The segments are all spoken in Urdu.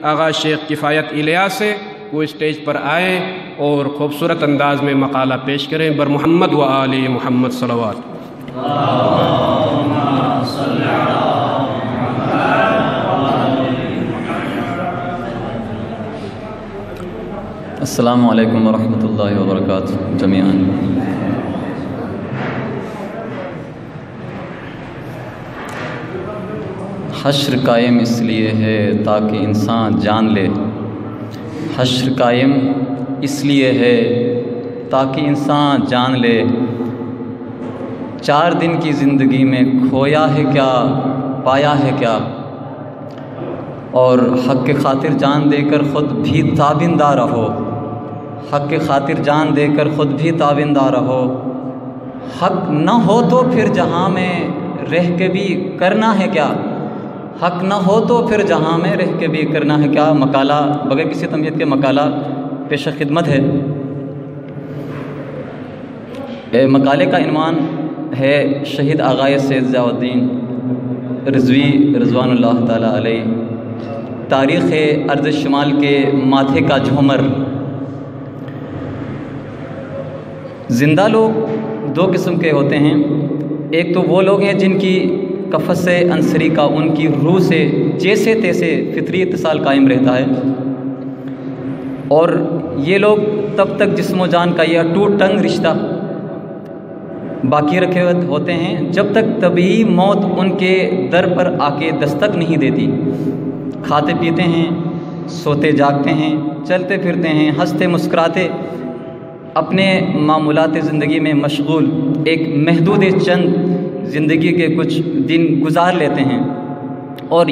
آغا شیخ کفایت الیاس سے وہ اسٹیج پر آئیں اور خوبصورت انداز میں مقالہ پیش کریں بر محمد و آل محمد صلوات۔ السلام علیکم ورحمۃ اللہ وبرکاتہ جمیعاً۔ حشر قائم اس لیے ہے تاکہ انسان جان لے، حشر قائم اس لیے ہے تاکہ انسان جان لے، 4 دن کی زندگی میں کھویا ہے کیا پایا ہے کیا، اور حق کے خاطر جان دے کر خود بھی تابندہ رہو، حق کے خاطر جان دے کر خود بھی تابندہ رہو، حق نہ ہو تو پھر جہاں میں رہ کے بھی کرنا ہے کیا، حق نہ ہو تو پھر جہاں میں رہ کے بھی کرنا ہے کیا۔ مقالہ بغیر کسی تمہید کے مقالہ پیش خدمت ہے۔ مقالے کا عنوان ہے شہید آغا سید ضیاء الدین رضوی رضوان اللہ تعالیٰ علیہ، تاریخ ارض شمال کے ماتھے کا جھومر۔ زندہ لوگ 2 قسم کے ہوتے ہیں، ایک تو وہ لوگ ہیں جن کی قفس انصری کا ان کی روح سے جیسے تیسے فطری اتصال قائم رہتا ہے، اور یہ لوگ تب تک جسم و جان کا یہ ٹوٹ ٹنگ رشتہ باقی رکھے ہوتے ہیں جب تک طبعی موت ان کے در پر آ کے دستک نہیں دیتی۔ کھاتے پیتے ہیں، سوتے جاگتے ہیں، چلتے پھرتے ہیں، ہنستے مسکراتے اپنے معمولات زندگی میں مشغول ایک محدود چند زندگی کے کچھ دن گزار لیتے ہیں، اور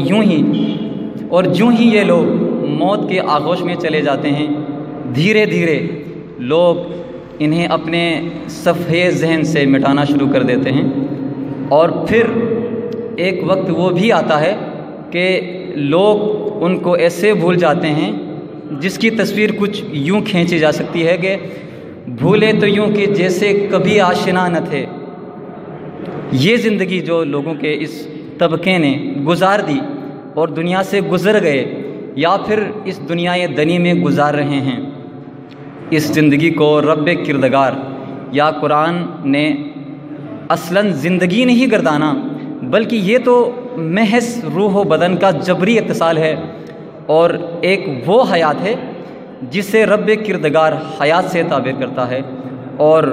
جوں ہی یہ لوگ موت کے آغوش میں چلے جاتے ہیں، دھیرے دھیرے لوگ انہیں اپنے صفحے ذہن سے مٹانا شروع کر دیتے ہیں، اور پھر ایک وقت وہ بھی آتا ہے کہ لوگ ان کو ایسے بھول جاتے ہیں جس کی تصویر کچھ یوں کھینچی جا سکتی ہے کہ بھولے تو یوں کہ جیسے کبھی آشنا نہ تھے۔ یہ زندگی جو لوگوں کے اس طبقے نے گزار دی اور دنیا سے گزر گئے یا پھر اس دنیا دنی میں گزار رہے ہیں، اس زندگی کو رب کردگار یا قرآن نے اصلاً زندگی نہیں گردانا، بلکہ یہ تو محض روح و بدن کا جبری اتصال ہے، اور ایک وہ حیات ہے جسے رب کردگار حیات سے تعبیر کرتا ہے، اور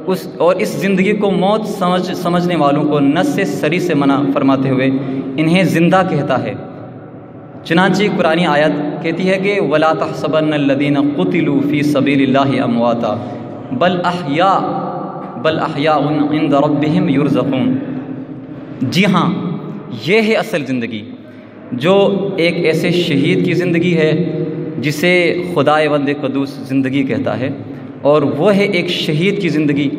اس زندگی کو موت سمجھنے والوں کو نص سری سے منع فرماتے ہوئے انہیں زندہ کہتا ہے۔ چنانچہ قرآنی آیت کہتی ہے کہ وَلَا تَحْسَبَنَّ الَّذِينَ قُتِلُوا فِي سَبِيلِ اللَّهِ أَمْوَاتًا بَلْ أَحْيَاءٌ عِندَ رَبِّهِمْ يُرْزَقُونَ۔ جی ہاں، یہ ہے اصل زندگی، جو ایک ایسے شہید کی زندگی ہے جسے خدائے وند قدوس زندگی کہتا ہے، اور وہ ہے ایک شہید کی زندگی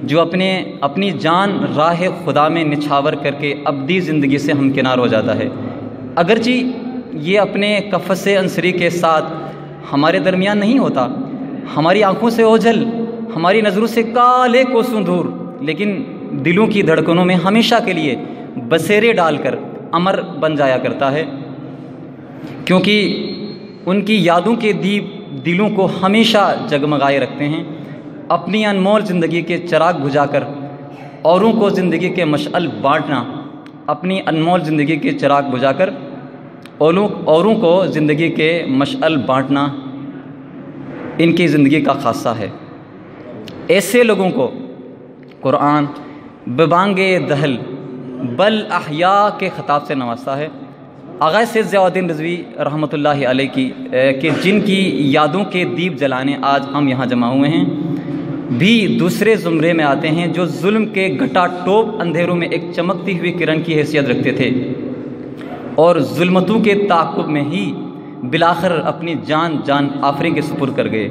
جو اپنی جان راہ خدا میں نچھاور کر کے ابدی زندگی سے ہمکنار ہو جاتا ہے، اگرچہ یہ اپنے قفس انصری کے ساتھ ہمارے درمیان نہیں ہوتا، ہماری آنکھوں سے اوجھل، ہماری نظروں سے کالے کوسوں دور، لیکن دلوں کی دھڑکنوں میں ہمیشہ کے لیے بسیرے ڈال کر امر بن جایا کرتا ہے، کیونکہ ان کی یادوں کے دیپ دلوں کو ہمیشہ جگمگائے رکھتے ہیں۔ اپنی انمول زندگی کے چراغ بجھا کر اوروں کو زندگی کے مشعل بانٹنا، اپنی انمول زندگی کے چراغ بجھا کر اوروں کو زندگی کے مشعل بانٹنا ان کی زندگی کا خاصہ ہے۔ ایسے لوگوں کو قرآن ببانگ دہل بل احیاء کے خطاب سے نوازتا ہے۔ آغا سید ضیاء الدین رضوی رحمۃ اللہ علیہ کی کہ جن کی یادوں کے دیپ جلانے آج ہم یہاں جمع ہوئے ہیں، بھی دوسرے زمرے میں آتے ہیں جو ظلم کے گھٹا ٹوپ اندھیروں میں ایک چمکتی ہوئی کرن کی حیثیت رکھتے تھے، اور ظلمتوں کے تعاقب میں ہی بالآخر اپنی جان آفریں کے سپرد کر گئے۔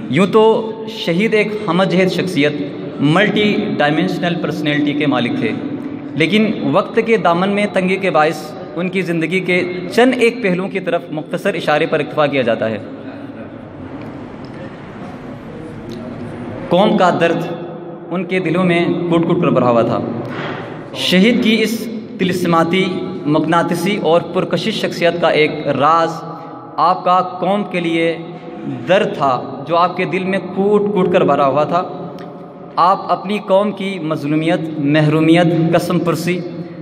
یوں تو شہید ایک ہمہ جہت شخصیت، ملٹی ڈائمینشنل پرسنالٹی کے مالک تھے، لیکن وقت کے دامن میں تنگی کے باعث ان کی زندگی کے چند ایک پہلوؤں کی طرف مختصر اشارے پر اکتفا کیا جاتا ہے۔ قوم کا درد ان کے دلوں میں کوٹ کوٹ کر بھرا ہوا تھا۔ شہید کی اس طلسماتی، مقناطیسی اور پرکشش شخصیت کا ایک راز آپ کا قوم کے لیے درد تھا جو آپ کے دل میں کوٹ کوٹ کر بھرا ہوا تھا۔ آپ اپنی قوم کی مظلومیت، محرومیت، قسم پرسی،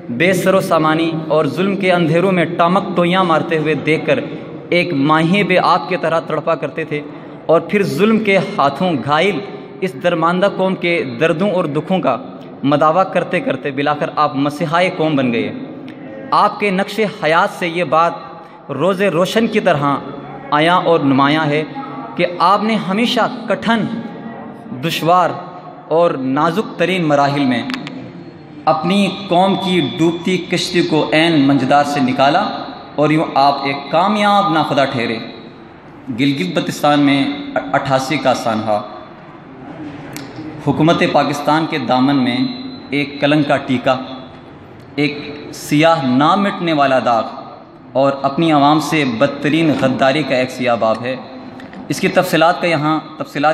بے سر و سامانی اور ظلم کے اندھیروں میں ٹامک ٹوئیاں مارتے ہوئے دیکھ کر ایک ماہی بے آپ کی طرح تڑپا کرتے تھے، اور پھر ظلم کے ہاتھوں گھائل اس درماندہ قوم کے دردوں اور دکھوں کا مداوع کرتے کرتے بالآخر آپ مسیحائے قوم بن گئے۔ آپ کے نقش حیات سے یہ بات روز روشن کی طرح عیاں اور نمایاں ہے کہ آپ نے ہمیشہ کٹھن، دشوار اور نازک ترین مراحل میں اپنی قوم کی ڈوبتی کشتی کو عین منجدار سے نکالا، اور یوں آپ ایک کامیاب ناخدا ٹھہرے۔ گلگت بلتستان میں 88 کا سانحہ، حکومت پاکستان کے دامن میں ایک کلنک کا ٹیکہ، ایک سیاہ نہ مٹنے والا داغ، اور اپنی عوام سے بدترین غداری کا ایک سیاہ باب ہے۔ اس کی تفصیلات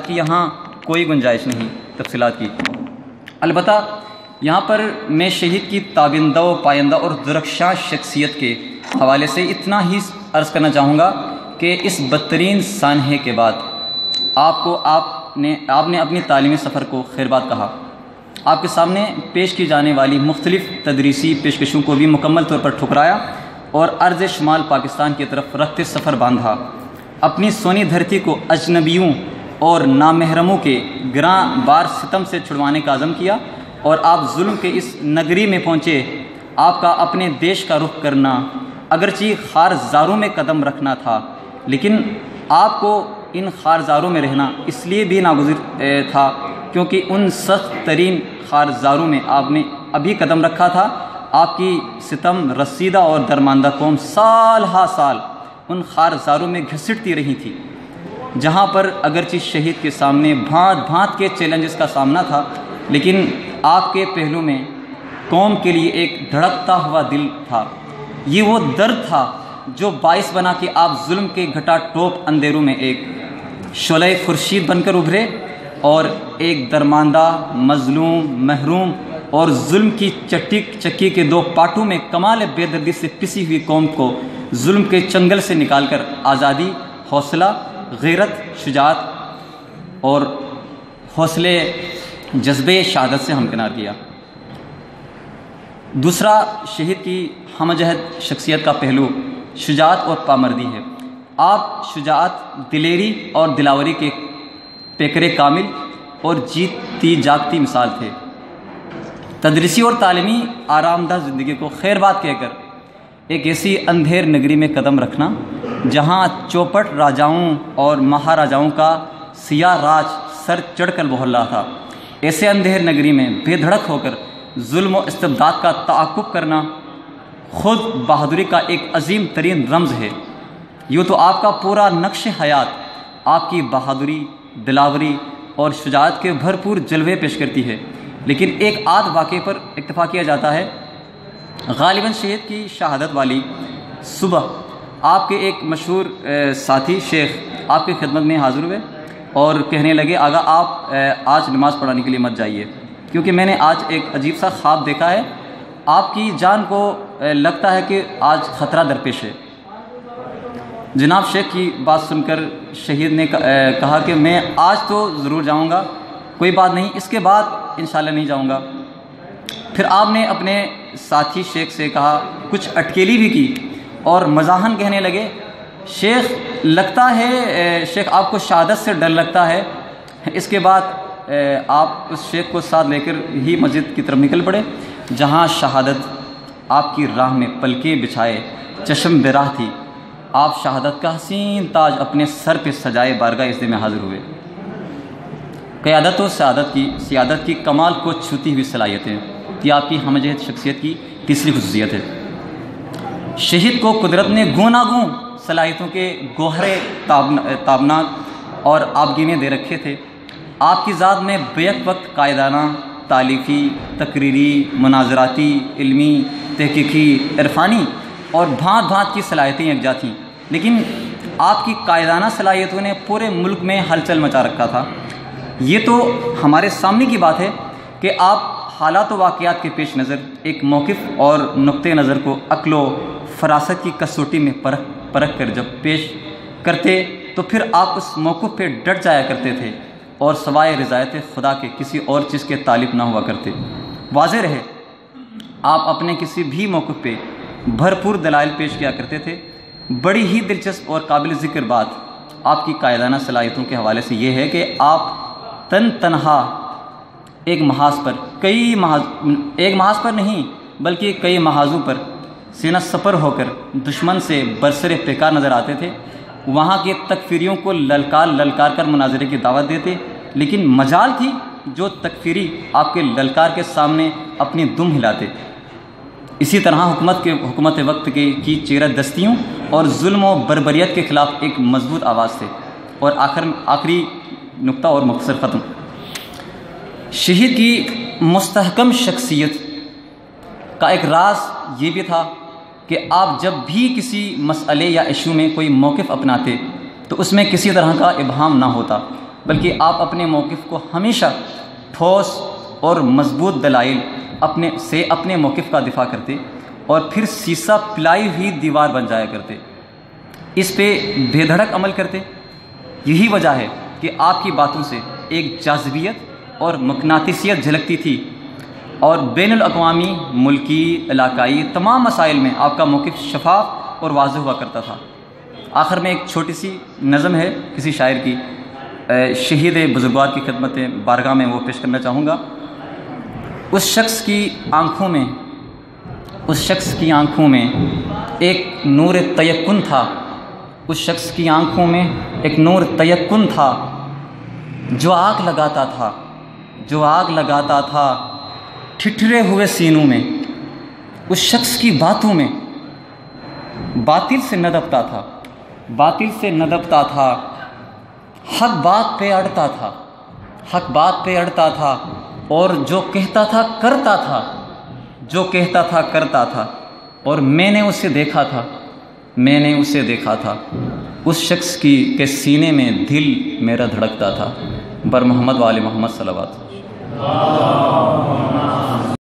کی یہاں کوئی گنجائش نہیں، تفصیلات کی۔ البتہ یہاں پر میں شہید کی تابندہ و پائندہ اور درخشاں شخصیت کے حوالے سے اتنا ہی عرض کرنا چاہوں گا کہ اس بدترین سانحے کے بعد آپ نے اپنی تعلیمی سفر کو خیرباد کہا۔ آپ کے سامنے پیش کی جانے والی مختلف تدریسی پیشکشوں کو بھی مکمل طور پر ٹھکرایا اور ارض شمال پاکستان کی طرف رخت سفر باندھا۔ اپنی سونی دھرتی کو اجنبیوں اور نامحرموں کے گراں بار ستم سے چھڑوانے کا عزم کیا، اور آپ ظلم کے اس نگری میں پہنچے۔ آپ کا اپنے دیش کا رخ کرنا اگرچہ خارزاروں میں قدم رکھنا تھا، لیکن آپ کو ان خارزاروں میں رہنا اس لیے بھی ناگزیر تھا کیونکہ ان سخت ترین خارزاروں میں آپ نے ابھی قدم رکھا تھا۔ آپ کی ستم رسیدہ اور درماندہ قوم سال ہا سال ان خارزاروں میں گھسٹتی رہی تھی، جہاں پر اگرچہ شہید کے سامنے بھانت بھانت کے چیلنجز کا سامنا تھا، لیکن آپ کے پہلو میں قوم کے لیے ایک دھڑکتا ہوا دل تھا۔ یہ وہ درد تھا جو باعث بنا کہ آپ ظلم کے گھٹا ٹوپ اندھیروں میں ایک شعلہ خورشید بن کر ابھرے، اور ایک درماندہ، مظلوم، محروم اور ظلم کی چکی کے دو پاٹوں میں کمال بے دردی سے پسی ہوئی قوم کو ظلم کے چنگل سے نکال کر آزادی، حوصلہ، غیرت، شجاعت اور حوصلے جذبے شہادت سے ہمکنار کیا۔ دوسرا شہید کی ہم جہد شخصیت کا پہلو شجاعت اور پامردی ہے۔ آپ شجاعت، دلیری اور دلاوری کے پیکرے کامل اور جیتی جاگتی مثال تھے۔ تدریسی اور تعلیمی آرام دہ زندگی کو خیر بات کہہ کر ایک ایسی اندھیر نگری میں قدم رکھنا جہاں چوپٹ راجاؤں اور مہاراجاؤں کا سیاہ راج سر چڑھ کر بہل رہا تھا، ایسے اندھیر نگری میں بے دھڑک ہو کر ظلم و استبداد کا تعاقب کرنا خود بہادری کا ایک عظیم ترین رمز ہے۔ یوں تو آپ کا پورا نقش حیات آپ کی بہادری، دلاوری اور شجاعت کے بھرپور جلوے پیش کرتی ہے، لیکن ایک آدھ واقعے پر اکتفا کیا جاتا ہے۔ غالباً شہید کی شہادت والی صبح آپ کے ایک مشہور ساتھی شیخ آپ کی خدمت میں حاضر ہوئے اور کہنے لگے، آغا آپ آج نماز پڑھانے کے لیے مت جائیے، کیونکہ میں نے آج ایک عجیب سا خواب دیکھا ہے، آپ کی جان کو لگتا ہے کہ آج خطرہ درپیش ہے۔ جناب شیخ کی بات سن کر شہید نے کہا کہ میں آج تو ضرور جاؤں گا، کوئی بات نہیں، اس کے بعد انشاءاللہ نہیں جاؤں گا۔ پھر آپ نے اپنے ساتھی شیخ سے کہا، کچھ اٹکیلی بھی کی اور مزاحاً کہنے لگے، شیخ لگتا ہے شیخ آپ کو شہادت سے ڈر لگتا ہے۔ اس کے بعد آپ اس شیخ کو ساتھ لے کر ہی مسجد کی طرف نکل پڑے، جہاں شہادت آپ کی راہ میں پلکیں بچھائے چشم براہ تھی۔ آپ شہادت کا حسین تاج اپنے سر پہ سجائے بارگاہ عزت میں حاضر ہوئے۔ قیادت و سیادت کی کمال کو چھوتی ہوئی صلاحیتیں، یہ آپ کی ہمجہت شخصیت کی تیسری خصوصیت ہے۔ شہید کو قدرت نے گوناگوں صلاحیتوں کے گوہرے تابناک اور آبگینے دے رکھے تھے۔ آپ کی ذات میں بیک وقت قائدانہ، تالیفی، تقریری، مناظراتی، علمی، تحقیقی، عرفانی اور بھانت بھانت کی صلاحیتیں یکجا تھیں، لیکن آپ کی قائدانہ صلاحیتوں نے پورے ملک میں ہلچل مچا رکھا تھا۔ یہ تو ہمارے سامنے کی بات ہے کہ آپ حالات و واقعات کے پیش نظر ایک موقف اور نقطۂ نظر کو عقل و فراست کی کسوٹی میں پرکھ کر جب پیش کرتے تو پھر آپ اس موقف پہ ڈٹ جایا کرتے تھے اور سوائے رضایت خدا کے کسی اور چیز کے طالب نہ ہوا کرتے۔ واضح رہے آپ اپنے کسی بھی موقف پہ بھرپور دلائل پیش کیا کرتے تھے۔ بڑی ہی دلچسپ اور قابل ذکر بات آپ کی قائدانہ صلاحیتوں کے حوالے سے یہ ہے کہ آپ تنہا ایک محاذ پر ایک محاذ پر نہیں بلکہ کئی محاذوں پر سینہ سپر ہو کر دشمن سے برسر پیکار نظر آتے تھے۔ وہاں کے تکفیریوں کو للکار کر مناظرے کی دعوت دیتے، لیکن مجال تھی جو تکفیری آپ کے للکار کے سامنے اپنی دم ہلاتے۔ اسی طرح حکومت وقت کی چیرہ دستیوں اور ظلم و بربریت کے خلاف ایک مضبوط آواز تھے۔ اور آخری نقطہ اور مختصر ختم، شہید کی مستحکم شخصیت کا ایک راز یہ بھی تھا کہ آپ جب بھی کسی مسئلے یا ایشو میں کوئی موقف اپناتے تو اس میں کسی طرح کا ابہام نہ ہوتا، بلکہ آپ اپنے موقف کو ہمیشہ ٹھوس اور مضبوط دلائل اپنے موقف کا دفاع کرتے اور پھر سیسا پلائی ہوئی دیوار بن جایا کرتے، اس پہ بے دھڑک عمل کرتے۔ یہی وجہ ہے کہ آپ کی باتوں سے ایک جاذبیت اور مقناطیسیت جھلکتی تھی اور بین الاقوامی، ملکی، علاقائی تمام مسائل میں آپ کا موقف شفاف اور واضح ہوا کرتا تھا۔ آخر میں ایک چھوٹی سی نظم ہے کسی شاعر کی، شہید بزرگوار کی خدمت بارگاہ میں وہ پیش کرنا چاہوں گا۔ اس شخص کی آنکھوں میں ایک نور تیقن تھا، اس شخص کی آنکھوں میں ایک نور تیقن تھا، جو آگ لگاتا تھا ٹھٹھرے ہوئے سینوں میں۔ اس شخص کی باتوں میں باطل سے ندبتا تھا، حق بات پہ اڑتا تھا اور جو کہتا تھا کرتا تھا اور میں نے اسے دیکھا تھا اس شخص کے سینے میں دل میرا دھڑکتا تھا۔ بر محمد و آل محمد صلوات۔